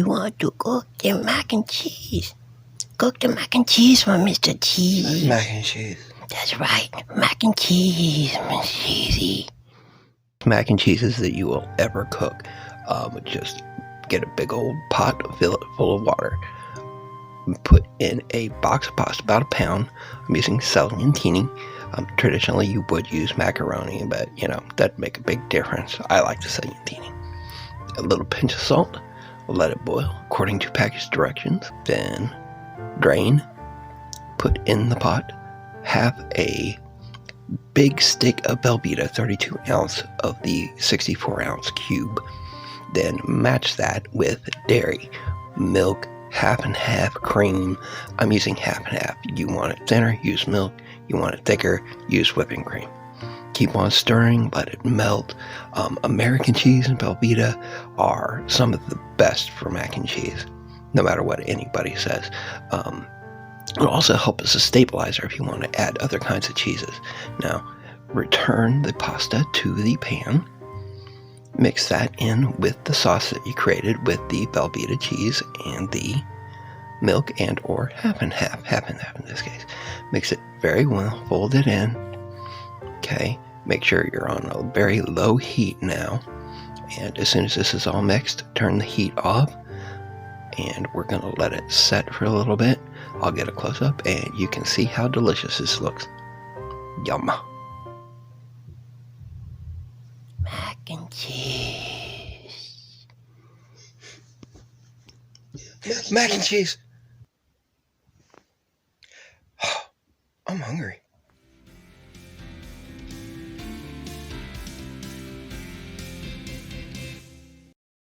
You want to cook the mac and cheese. Cook the mac and cheese for Mr. Cheese. Mac and cheese. That's right, mac and cheese, Mr. Cheesy. Mac and cheeses that you will ever cook. Just get a big old pot, fill it full of water. Put in a box of pasta, about a pound. I'm using Salentini. Traditionally, you would use macaroni, but that'd make a big difference. I like the Salentini. A little pinch of salt. Let it boil according to package directions. Then drain. Put in the pot. Have a big stick of Velveeta, 32 ounce of the 64 ounce cube. Then match that with dairy, milk, half and half, cream. I'm using half and half. You want it thinner, use milk. You want it thicker, use whipping cream. Keep on stirring, let it melt. American cheese and Velveeta are some of the best for mac and cheese, no matter what anybody says. It'll also help as a stabilizer if you want to add other kinds of cheeses. Now, return the pasta to the pan. Mix that in with the sauce that you created with the Velveeta cheese and the milk and or half and half in this case. Mix it very well, fold it in. Okay, make sure you're on a very low heat now. And as soon as this is all mixed, turn the heat off. And we're going to let it set for a little bit. I'll get a close-up and you can see how delicious this looks. Yum. Mac and cheese. Mac and cheese.